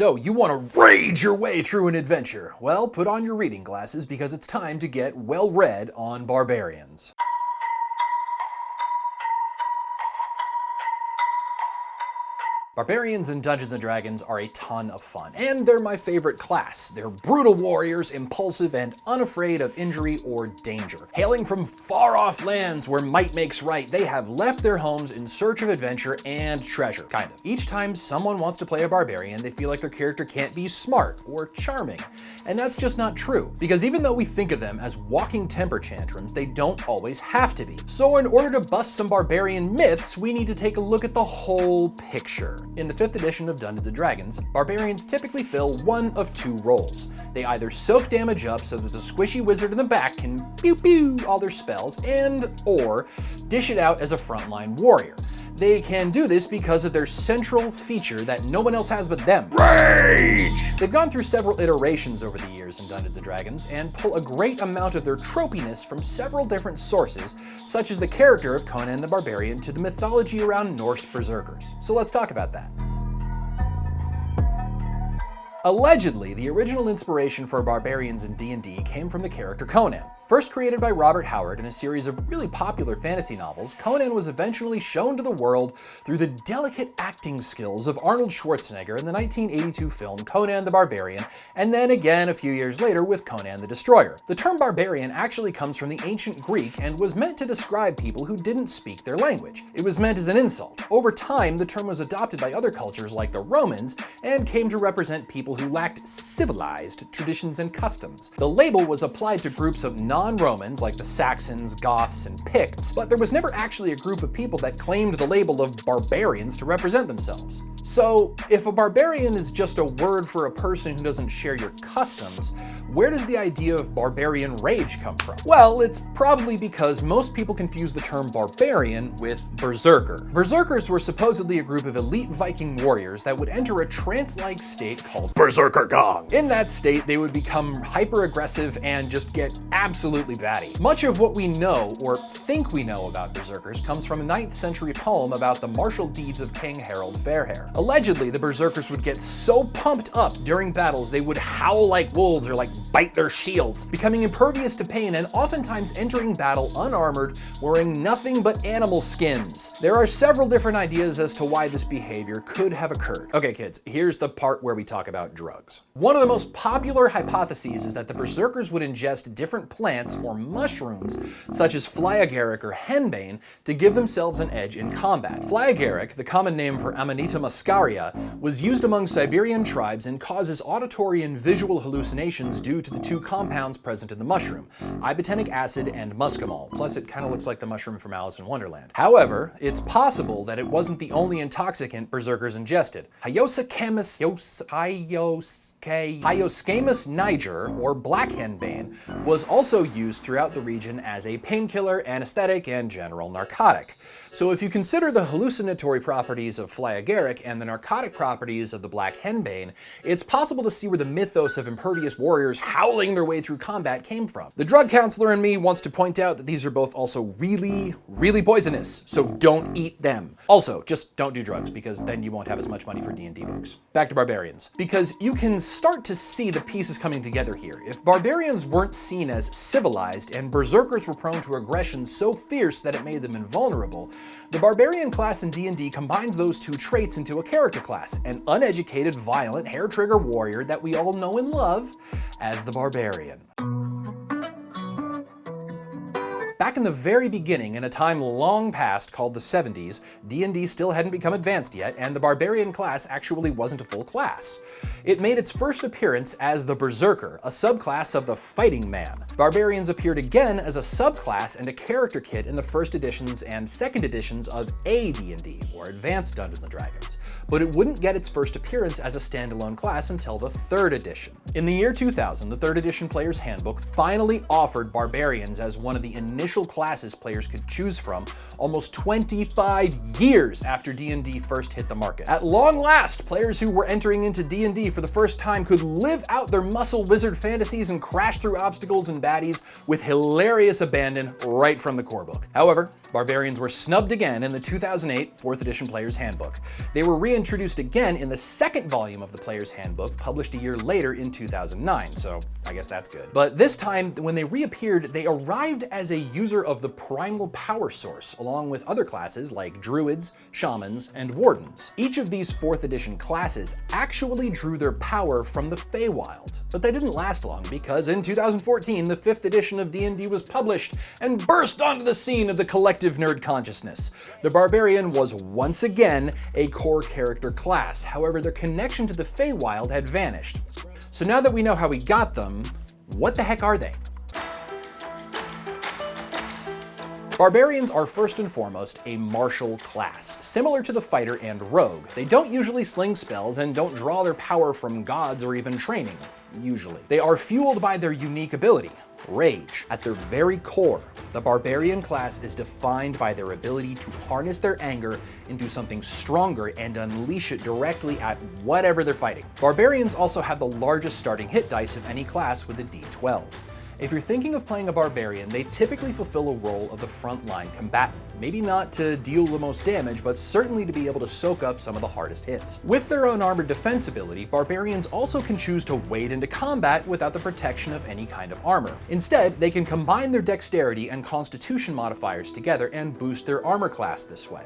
So you want to rage your way through an adventure? Well, put on your reading glasses because it's time to get well read on barbarians. Barbarians in Dungeons & Dragons are a ton of fun, and they're my favorite class. They're brutal warriors, impulsive, and unafraid of injury or danger. Hailing from far-off lands where might makes right, they have left their homes in search of adventure and treasure, kind of. Each time someone wants to play a barbarian, they feel like their character can't be smart or charming. And that's just not true, because even though we think of them as walking temper tantrums, they don't always have to be. So in order to bust some barbarian myths, we need to take a look at the whole picture. In the 5th edition of Dungeons & Dragons, barbarians typically fill one of two roles. They either soak damage up so that the squishy wizard in the back can pew pew all their spells, or dish it out as a frontline warrior. They can do this because of their central feature that no one else has but them: rage! They've gone through several iterations over the years in Dungeons & Dragons and pull a great amount of their tropiness from several different sources, such as the character of Conan the Barbarian to the mythology around Norse berserkers. So let's talk about that. Allegedly, the original inspiration for barbarians in D&D came from the character Conan. First created by Robert Howard in a series of really popular fantasy novels, Conan was eventually shown to the world through the delicate acting skills of Arnold Schwarzenegger in the 1982 film Conan the Barbarian, and then again a few years later with Conan the Destroyer. The term barbarian actually comes from the ancient Greek and was meant to describe people who didn't speak their language. It was meant as an insult. Over time, the term was adopted by other cultures like the Romans and came to represent people who lacked civilized traditions and customs. The label was applied to groups of non-Romans like the Saxons, Goths, and Picts, but there was never actually a group of people that claimed the label of barbarians to represent themselves. So, if a barbarian is just a word for a person who doesn't share your customs, where does the idea of barbarian rage come from? Well, it's probably because most people confuse the term barbarian with berserker. Berserkers were supposedly a group of elite Viking warriors that would enter a trance-like state called berserker gong. In that state, they would become hyper-aggressive and just get absolutely batty. Much of what we know, or think we know about berserkers, comes from a 9th century poem about the martial deeds of King Harold Fairhair. Allegedly, the berserkers would get so pumped up during battles they would howl like wolves or like bite their shields, becoming impervious to pain and oftentimes entering battle unarmored, wearing nothing but animal skins. There are several different ideas as to why this behavior could have occurred. Okay kids, here's the part where we talk about drugs. One of the most popular hypotheses is that the berserkers would ingest different plants or mushrooms, such as flyagaric or henbane, to give themselves an edge in combat. Flyagaric, the common name for Amanita muscaria, was used among Siberian tribes and causes auditory and visual hallucinations due to the two compounds present in the mushroom, ibotenic acid and muscimol, plus it kind of looks like the mushroom from Alice in Wonderland. However, it's possible that it wasn't the only intoxicant berserkers ingested. Hyoscamus niger, or black henbane, was also used throughout the region as a painkiller, anesthetic, and general narcotic. So if you consider the hallucinatory properties of flyagaric and the narcotic properties of the black henbane, it's possible to see where the mythos of impervious warriors howling their way through combat came from. The drug counselor in me wants to point out that these are both also really, really poisonous, so don't eat them. Also, just don't do drugs, because then you won't have as much money for D&D books. Back to barbarians. Because you can start to see the pieces coming together here. If barbarians weren't seen as civilized and berserkers were prone to aggression so fierce that it made them invulnerable, the barbarian class in D&D combines those two traits into a character class, an uneducated, violent, hair-trigger warrior that we all know and love as the barbarian. Back in the very beginning, in a time long past called the 70s, D&D still hadn't become advanced yet, and the barbarian class actually wasn't a full class. It made its first appearance as the Berserker, a subclass of the fighting man. Barbarians appeared again as a subclass and a character kit in the first editions and second editions of AD&D, or Advanced Dungeons & Dragons, but it wouldn't get its first appearance as a standalone class until the 3rd edition. In the year 2000, the 3rd edition Player's Handbook finally offered barbarians as one of the initial official classes players could choose from almost 25 years after D&D first hit the market. At long last, players who were entering into D&D for the first time could live out their muscle wizard fantasies and crash through obstacles and baddies with hilarious abandon right from the core book. However, Barbarians were snubbed again in the 2008 4th edition Player's Handbook. They were reintroduced again in the second volume of the Player's Handbook, published a year later in 2009, so I guess that's good. But this time, when they reappeared, they arrived as a user of the primal power source, along with other classes like druids, shamans, and wardens. Each of these 4th edition classes actually drew their power from the Feywild, but they didn't last long because in 2014, the 5th edition of D&D was published and burst onto the scene of the collective nerd consciousness. The Barbarian was once again a core character class, however their connection to the Feywild had vanished. So now that we know how we got them, what the heck are they? Barbarians are first and foremost a martial class, similar to the fighter and rogue. They don't usually sling spells and don't draw their power from gods or even training, usually. They are fueled by their unique ability, rage. At their very core, the Barbarian class is defined by their ability to harness their anger into something stronger and unleash it directly at whatever they're fighting. Barbarians also have the largest starting hit dice of any class with a D12. If you're thinking of playing a Barbarian, they typically fulfill a role of the frontline combatant. Maybe not to deal the most damage, but certainly to be able to soak up some of the hardest hits. With their own armored defense ability, Barbarians also can choose to wade into combat without the protection of any kind of armor. Instead, they can combine their dexterity and constitution modifiers together and boost their armor class this way.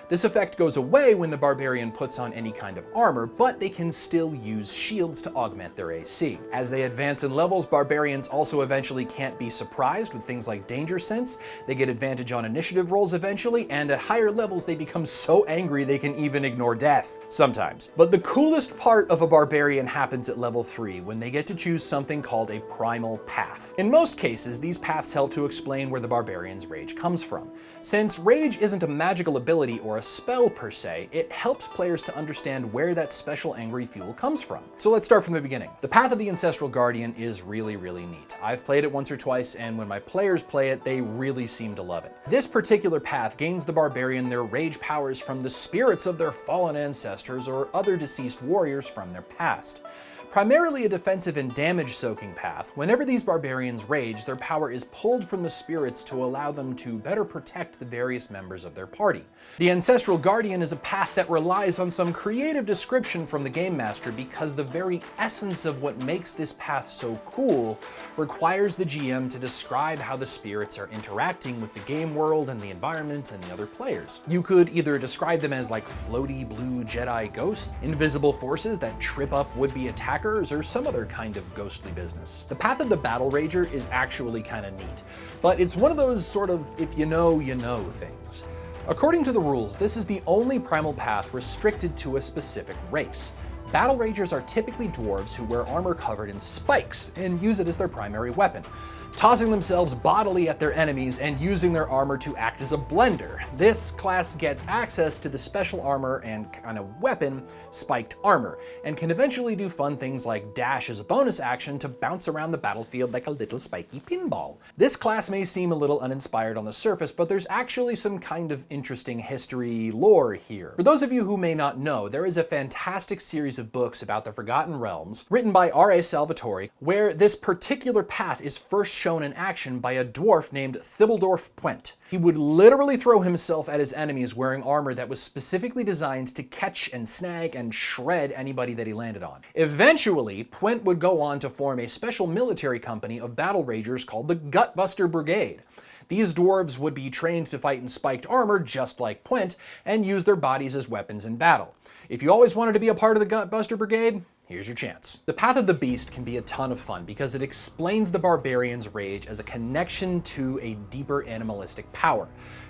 This effect goes away when the Barbarian puts on any kind of armor, but they can still use shields to augment their AC. As they advance in levels, Barbarians also eventually can't be surprised with things like danger sense, they get advantage on initiative rolls eventually, and at higher levels they become so angry they can even ignore death, sometimes. But the coolest part of a Barbarian happens at level 3, when they get to choose something called a primal path. In most cases, these paths help to explain where the Barbarian's rage comes from. Since rage isn't a magical ability or a spell per se, it helps players to understand where that special angry fuel comes from. So let's start from the beginning. The path of the Ancestral Guardian is really neat. I've played it once or twice, and when my players play it, they really seem to love it. This particular path gains the Barbarian their rage powers from the spirits of their fallen ancestors or other deceased warriors from their past. Primarily a defensive and damage-soaking path, whenever these Barbarians rage, their power is pulled from the spirits to allow them to better protect the various members of their party. The Ancestral Guardian is a path that relies on some creative description from the Game Master because the very essence of what makes this path so cool requires the GM to describe how the spirits are interacting with the game world and the environment and the other players. You could either describe them as like floaty blue Jedi ghosts, invisible forces that trip up would-be attackers, or some other kind of ghostly business. The path of the Battle Rager is actually kind of neat, but it's one of those sort of if you know things. According to the rules, this is the only primal path restricted to a specific race. Battle Ragers are typically dwarves who wear armor covered in spikes and use it as their primary weapon, tossing themselves bodily at their enemies and using their armor to act as a blender. This class gets access to the special armor and kind of weapon, spiked armor, and can eventually do fun things like dash as a bonus action to bounce around the battlefield like a little spiky pinball. This class may seem a little uninspired on the surface, but there's actually some kind of interesting history lore here. For those of you who may not know, there is a fantastic series of books about the Forgotten Realms, written by R.A. Salvatore, where this particular path is first shown in action by a dwarf named Thibaldorf Puent. He would literally throw himself at his enemies wearing armor that was specifically designed to catch and snag and shred anybody that he landed on. Eventually, Puent would go on to form a special military company of battle ragers called the Gutbuster Brigade. These dwarves would be trained to fight in spiked armor just like Puent and use their bodies as weapons in battle. If you always wanted to be a part of the Gutbuster Brigade, here's your chance. The Path of the Beast can be a ton of fun because it explains the Barbarian's rage as a connection to a deeper animalistic power.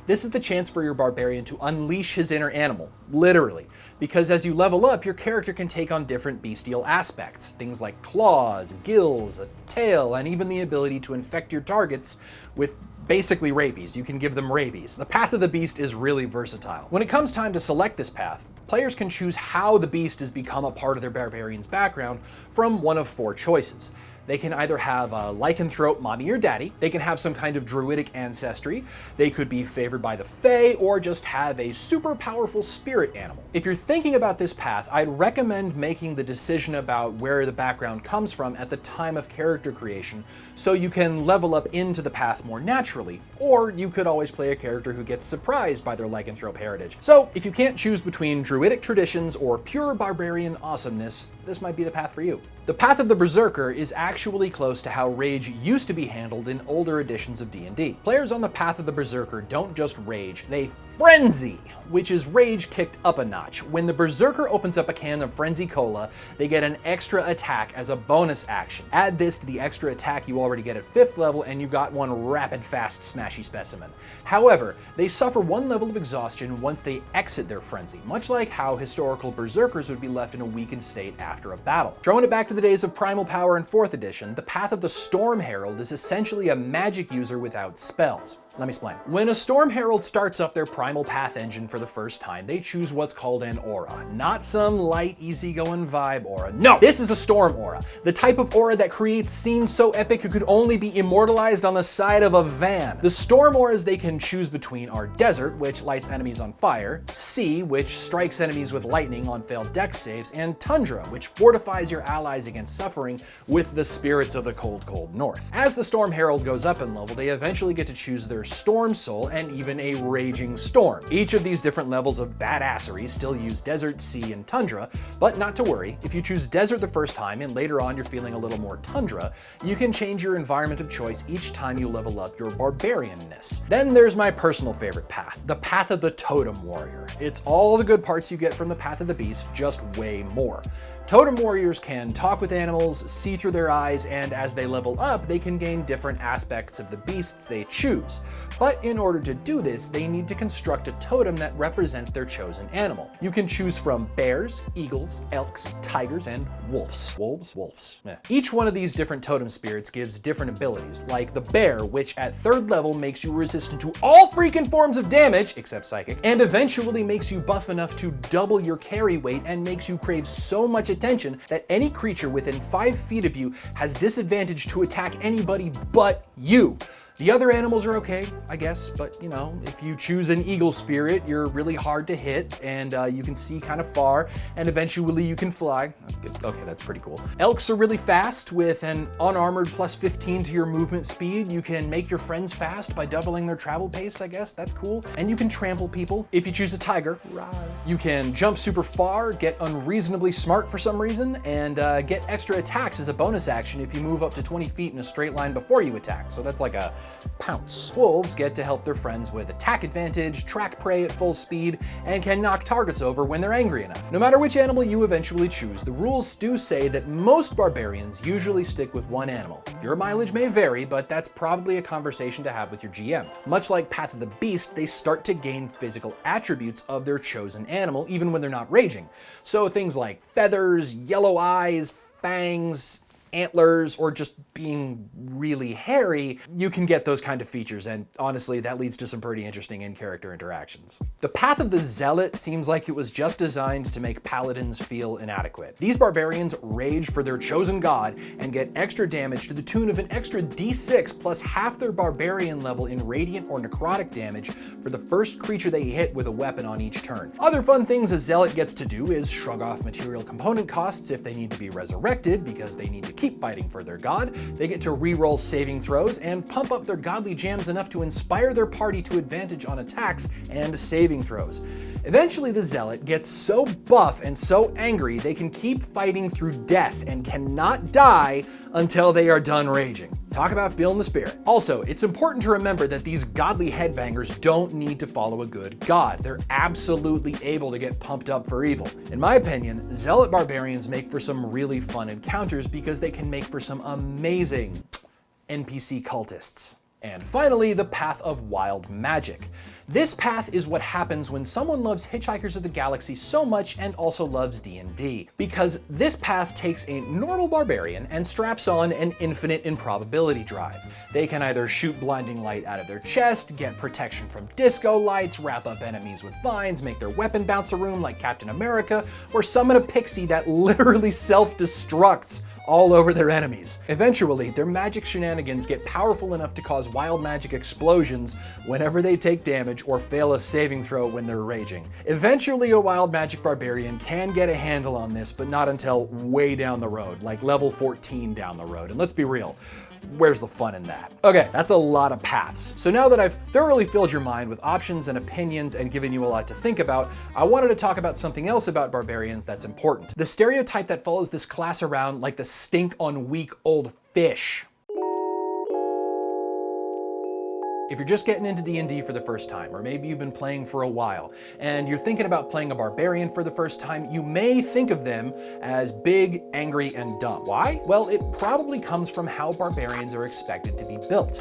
This is the chance for your Barbarian to unleash his inner animal, literally, because as you level up, your character can take on different bestial aspects, things like claws, gills, a tail, and even the ability to infect your targets with basically rabies. You can give them rabies. The Path of the Beast is really versatile. When it comes time to select this path, players can choose how the beast has become a part of their Barbarian's background from one of 4 choices. They can either have a lycanthrope mommy or daddy, they can have some kind of druidic ancestry, they could be favored by the Fae, or just have a super powerful spirit animal. If you're thinking about this path, I'd recommend making the decision about where the background comes from at the time of character creation, so you can level up into the path more naturally, or you could always play a character who gets surprised by their lycanthrope heritage. So if you can't choose between druidic traditions or pure barbarian awesomeness, this might be the path for you. The path of the Berserker is actually close to how rage used to be handled in older editions of D&D. Players on the path of the Berserker don't just rage, they frenzy, which is rage kicked up a notch. When the Berserker opens up a can of Frenzy Cola, they get an extra attack as a bonus action. Add this to the extra attack you already get at 5th level and you got one rapid, fast, smashy specimen. However, they suffer one level of exhaustion once they exit their frenzy, much like how historical Berserkers would be left in a weakened state after a battle. Throwing it back to the days of Primal Power in 4th edition, the path of the Storm Herald is essentially a magic user without spells. Let me explain. When a Storm Herald starts up their Primal Path engine for the first time, they choose what's called an aura. Not some light, easygoing vibe aura. No, this is a Storm aura. The type of aura that creates scenes so epic it could only be immortalized on the side of a van. The Storm auras they can choose between are Desert, which lights enemies on fire, Sea, which strikes enemies with lightning on failed dex saves, and Tundra, which fortifies your allies against suffering with the spirits of the cold, cold north. As the Storm Herald goes up in level, they eventually get to choose their Storm Soul and even a Raging Storm. Each of these different levels of badassery still use Desert, Sea, and Tundra, but not to worry, if you choose Desert the first time and later on you're feeling a little more Tundra, you can change your environment of choice each time you level up your Barbarianness. Then there's my personal favorite path, the path of the Totem Warrior. It's all the good parts you get from the path of the Beast, just way more. Totem warriors can talk with animals, see through their eyes, and as they level up, they can gain different aspects of the beasts they choose. But in order to do this, they need to construct a totem that represents their chosen animal. You can choose from bears, eagles, elks, tigers, and wolves. Wolves? Eh. Each one of these different totem spirits gives different abilities, like the bear, which at 3rd level makes you resistant to all freaking forms of damage, except psychic, and eventually makes you buff enough to double your carry weight and makes you crave so much attention that any creature within 5 feet of you has disadvantage to attack anybody but you. The other animals are okay, I guess, but you know, if you choose an eagle spirit, you're really hard to hit, and you can see kind of far, and eventually you can fly. Okay, that's pretty cool. Elks are really fast with an unarmored plus 15 to your movement speed. You can make your friends fast by doubling their travel pace, I guess, that's cool. And you can trample people if you choose a tiger. You can jump super far, get unreasonably smart for some reason, and get extra attacks as a bonus action if you move up to 20 feet in a straight line before you attack. So that's like a pounce. Wolves get to help their friends with attack advantage, track prey at full speed, and can knock targets over when they're angry enough. No matter which animal you eventually choose, the rules do say that most barbarians usually stick with one animal. Your mileage may vary, but that's probably a conversation to have with your GM. Much like Path of the Beast, they start to gain physical attributes of their chosen animal, even when they're not raging. So things like feathers, yellow eyes, fangs, antlers, or just being really hairy, you can get those kind of features, and honestly, that leads to some pretty interesting in-character interactions. The path of the Zealot seems like it was just designed to make paladins feel inadequate. These barbarians rage for their chosen god and get extra damage to the tune of an extra d6 plus half their barbarian level in radiant or necrotic damage for the first creature they hit with a weapon on each turn. Other fun things a Zealot gets to do is shrug off material component costs if they need to be resurrected because they need to keep fighting for their god. They get to re-roll saving throws and pump up their godly jams enough to inspire their party to advantage on attacks and saving throws. Eventually, the Zealot gets so buff and so angry they can keep fighting through death and cannot die until they are done raging. Talk about feeling the spirit. Also, it's important to remember that these godly headbangers don't need to follow a good god. They're absolutely able to get pumped up for evil. In my opinion, Zealot barbarians make for some really fun encounters because they can make for some amazing NPC cultists. And finally, the path of wild magic. This path is what happens when someone loves Hitchhikers of the Galaxy so much and also loves D&D, because this path takes a normal barbarian and straps on an infinite improbability drive. They can either shoot blinding light out of their chest, get protection from disco lights, wrap up enemies with vines, make their weapon bounce a room like Captain America, or summon a pixie that literally self-destructs all over their enemies. Eventually, their magic shenanigans get powerful enough to cause wild magic explosions whenever they take damage or fail a saving throw when they're raging. Eventually, a wild magic barbarian can get a handle on this, but not until way down the road, like level 14 down the road. And let's be real, where's the fun in that? Okay, that's a lot of paths. So now that I've thoroughly filled your mind with options and opinions and given you a lot to think about, I wanted to talk about something else about barbarians that's important. The stereotype that follows this class around like the stink on weak old fish. If you're just getting into D&D for the first time, or maybe you've been playing for a while, and you're thinking about playing a barbarian for the first time, you may think of them as big, angry, and dumb. Why? Well, it probably comes from how barbarians are expected to be built.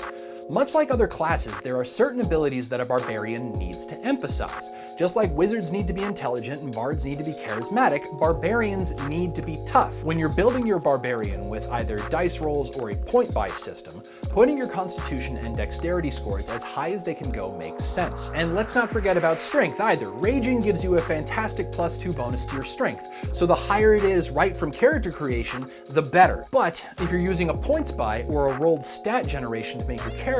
Much like other classes, there are certain abilities that a barbarian needs to emphasize. Just like wizards need to be intelligent and bards need to be charismatic, barbarians need to be tough. When you're building your barbarian with either dice rolls or a point-buy system, putting your constitution and dexterity scores as high as they can go makes sense. And let's not forget about strength either. Raging gives you a fantastic +2 bonus to your strength, so the higher it is right from character creation, the better. But if you're using a points buy or a rolled stat generation to make your character,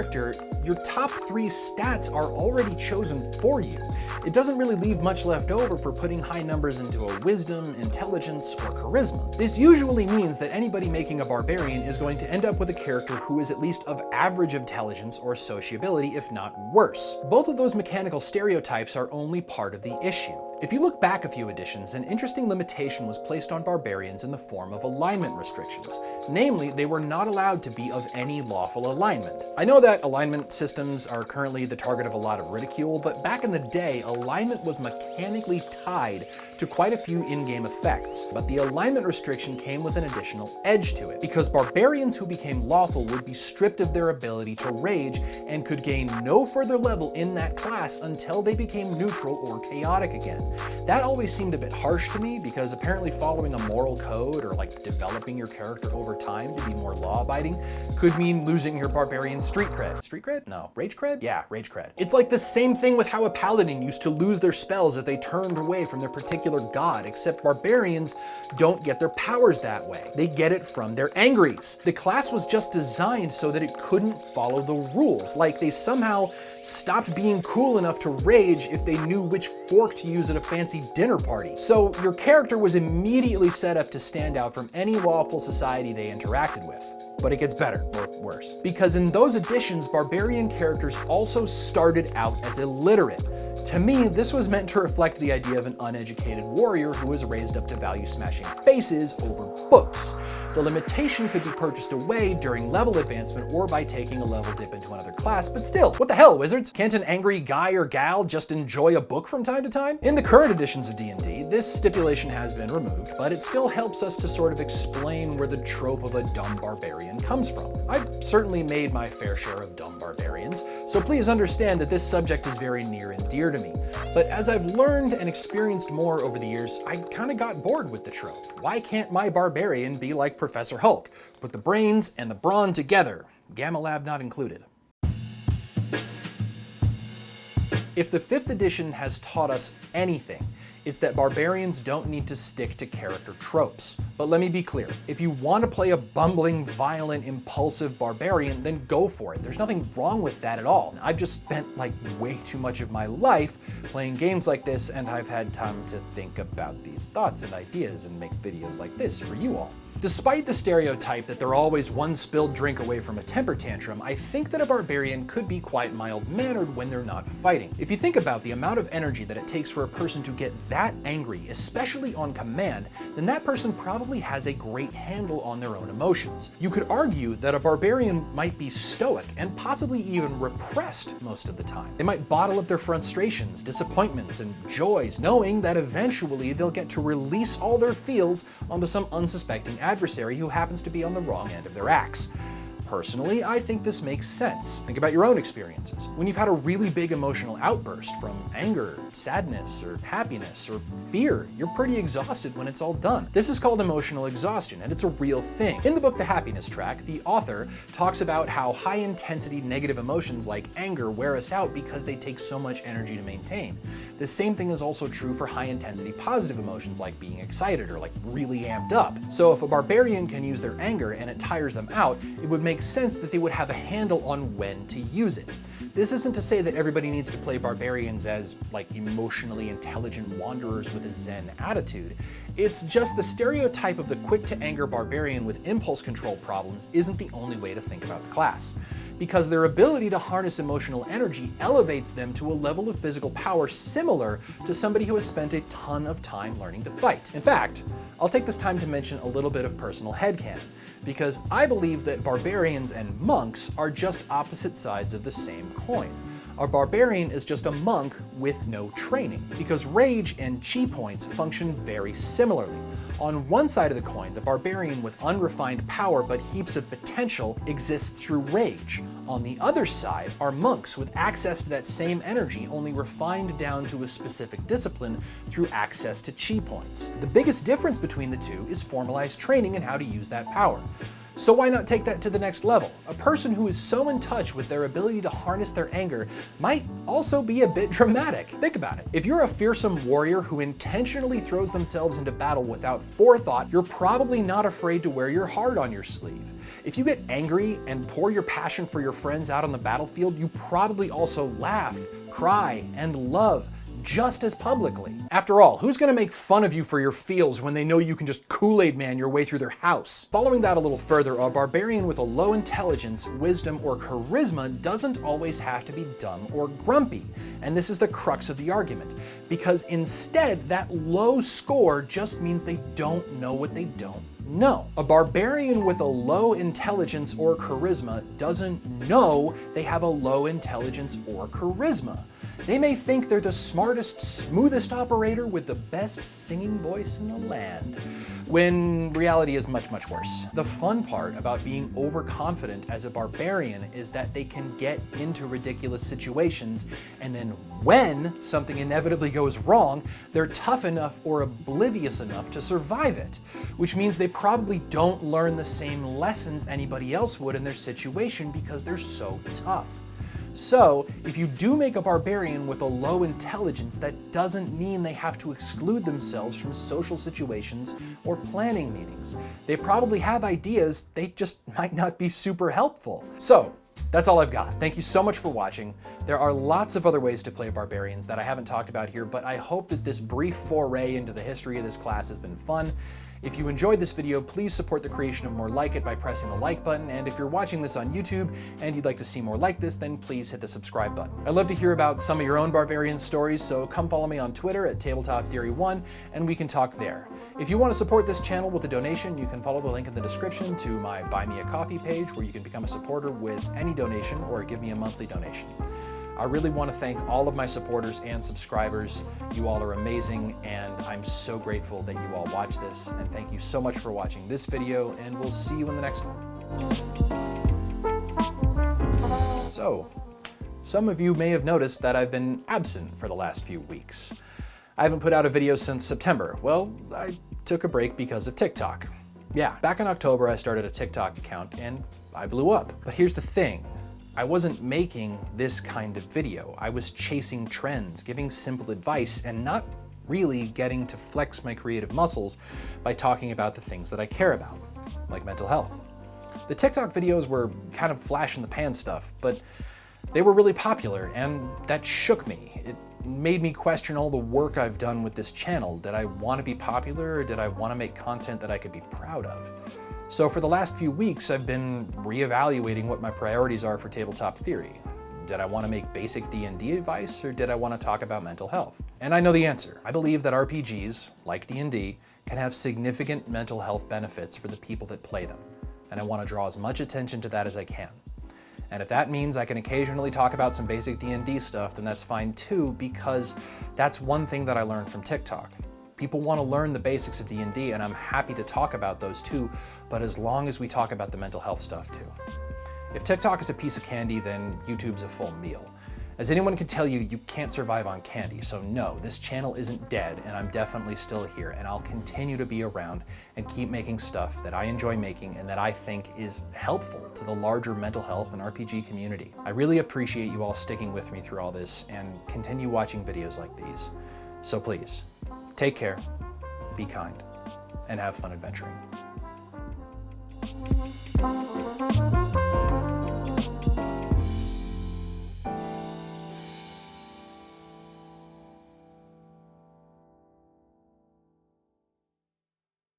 your top 3 stats are already chosen for you. It doesn't really leave much left over for putting high numbers into a wisdom, intelligence, or charisma. This usually means that anybody making a barbarian is going to end up with a character who is at least of average intelligence or sociability, if not worse. Both of those mechanical stereotypes are only part of the issue. If you look back a few editions, an interesting limitation was placed on barbarians in the form of alignment restrictions. Namely, they were not allowed to be of any lawful alignment. I know that alignment systems are currently the target of a lot of ridicule, but back in the day, alignment was mechanically tied to quite a few in-game effects. But the alignment restriction came with an additional edge to it, because barbarians who became lawful would be stripped of their ability to rage and could gain no further level in that class until they became neutral or chaotic again. That always seemed a bit harsh to me, because apparently following a moral code or like developing your character over time to be more law-abiding could mean losing your barbarian street cred. Street cred? No. Rage cred? Yeah, rage cred. It's like the same thing with how a paladin used to lose their spells if they turned away from their particular god, except barbarians don't get their powers that way. They get it from their angries. The class was just designed so that it couldn't follow the rules. Like they somehow stopped being cool enough to rage if they knew which fork to use at a fancy dinner party. So your character was immediately set up to stand out from any lawful society they interacted with. But it gets better, or worse. Because in those editions, barbarian characters also started out as illiterate. To me, this was meant to reflect the idea of an uneducated warrior who was raised up to value smashing faces over books. The limitation could be purchased away during level advancement or by taking a level dip into another class, but still, what the hell, wizards? Can't an angry guy or gal just enjoy a book from time to time? In the current editions of D&D, this stipulation has been removed, but it still helps us to sort of explain where the trope of a dumb barbarian comes from. I've certainly made my fair share of dumb barbarians, so please understand that this subject is very near and dear to me. But as I've learned and experienced more over the years, I kinda got bored with the trope. Why can't my barbarian be like Professor Hulk? Put the brains and the brawn together, Gamma Lab not included. If the 5th edition has taught us anything, it's that barbarians don't need to stick to character tropes. But let me be clear, if you want to play a bumbling, violent, impulsive barbarian, then go for it. There's nothing wrong with that at all. I've just spent like way too much of my life playing games like this, and I've had time to think about these thoughts and ideas and make videos like this for you all. Despite the stereotype that they're always one spilled drink away from a temper tantrum, I think that a barbarian could be quite mild-mannered when they're not fighting. If you think about the amount of energy that it takes for a person to get that angry, especially on command, then that person probably has a great handle on their own emotions. You could argue that a barbarian might be stoic and possibly even repressed most of the time. They might bottle up their frustrations, disappointments, and joys, knowing that eventually they'll get to release all their feels onto some unsuspecting adversary who happens to be on the wrong end of their axe. Personally, I think this makes sense. Think about your own experiences. When you've had a really big emotional outburst from anger, sadness, or happiness, or fear, you're pretty exhausted when it's all done. This is called emotional exhaustion, and it's a real thing. In the book The Happiness Track, the author talks about how high-intensity negative emotions like anger wear us out because they take so much energy to maintain. The same thing is also true for high-intensity positive emotions like being excited or like really amped up. So if a barbarian can use their anger and it tires them out, it would make sense that they would have a handle on when to use it. This isn't to say that everybody needs to play barbarians as like emotionally intelligent wanderers with a zen attitude. It's just the stereotype of the quick-to-anger barbarian with impulse control problems isn't the only way to think about the class, because their ability to harness emotional energy elevates them to a level of physical power similar to somebody who has spent a ton of time learning to fight. In fact, I'll take this time to mention a little bit of personal headcanon, because I believe that barbarians and monks are just opposite sides of the same coin. A barbarian is just a monk with no training, because rage and chi points function very similarly. On one side of the coin, the barbarian with unrefined power but heaps of potential exists through rage. On the other side are monks with access to that same energy, only refined down to a specific discipline through access to chi points. The biggest difference between the two is formalized training and how to use that power. So why not take that to the next level? A person who is so in touch with their ability to harness their anger might also be a bit dramatic. Think about it. If you're a fearsome warrior who intentionally throws themselves into battle without forethought, you're probably not afraid to wear your heart on your sleeve. If you get angry and pour your passion for your friends out on the battlefield, you probably also laugh, cry, and love just as publicly. After all, who's gonna make fun of you for your feels when they know you can just Kool-Aid man your way through their house? Following that a little further, a barbarian with a low intelligence, wisdom, or charisma doesn't always have to be dumb or grumpy. And this is the crux of the argument, because instead, that low score just means they don't know what they don't know. A barbarian with a low intelligence or charisma doesn't know they have a low intelligence or charisma. They may think they're the smartest, smoothest operator with the best singing voice in the land, when reality is much, much worse. The fun part about being overconfident as a barbarian is that they can get into ridiculous situations, and then when something inevitably goes wrong, they're tough enough or oblivious enough to survive it, which means they probably don't learn the same lessons anybody else would in their situation because they're so tough. So, if you do make a barbarian with a low intelligence, that doesn't mean they have to exclude themselves from social situations or planning meetings. They probably have ideas, they just might not be super helpful. So, that's all I've got. Thank you so much for watching. There are lots of other ways to play barbarians that I haven't talked about here, but I hope that this brief foray into the history of this class has been fun. If you enjoyed this video, please support the creation of more like it by pressing the like button, and if you're watching this on YouTube and you'd like to see more like this, then please hit the subscribe button. I'd love to hear about some of your own barbarian stories, so come follow me on Twitter at Tabletop Theory 1, and we can talk there. If you want to support this channel with a donation, you can follow the link in the description to my Buy Me a Coffee page, where you can become a supporter with any donation or give me a monthly donation. I really want to thank all of my supporters and subscribers. You all are amazing, and I'm so grateful that you all watch this. And thank you so much for watching this video, and we'll see you in the next one. So, some of you may have noticed that I've been absent for the last few weeks. I haven't put out a video since September. Well, I took a break because of TikTok. Yeah, back in October, I started a TikTok account, and I blew up. But here's the thing. I wasn't making this kind of video. I was chasing trends, giving simple advice, and not really getting to flex my creative muscles by talking about the things that I care about, like mental health. The TikTok videos were kind of flash in the pan stuff, but they were really popular, and that shook me. It made me question all the work I've done with this channel. Did I want to be popular, or did I want to make content that I could be proud of? So for the last few weeks, I've been reevaluating what my priorities are for Tabletop Theory. Did I want to make basic D&D advice, or did I want to talk about mental health? And I know the answer. I believe that RPGs, like D&D, can have significant mental health benefits for the people that play them, and I want to draw as much attention to that as I can. And if that means I can occasionally talk about some basic D&D stuff, then that's fine too, because that's one thing that I learned from TikTok. People want to learn the basics of D&D, and I'm happy to talk about those too, but as long as we talk about the mental health stuff too. If TikTok is a piece of candy, then YouTube's a full meal. As anyone can tell you, you can't survive on candy, so no, this channel isn't dead, and I'm definitely still here, and I'll continue to be around and keep making stuff that I enjoy making and that I think is helpful to the larger mental health and RPG community. I really appreciate you all sticking with me through all this and continue watching videos like these. So please, take care, be kind, and have fun adventuring.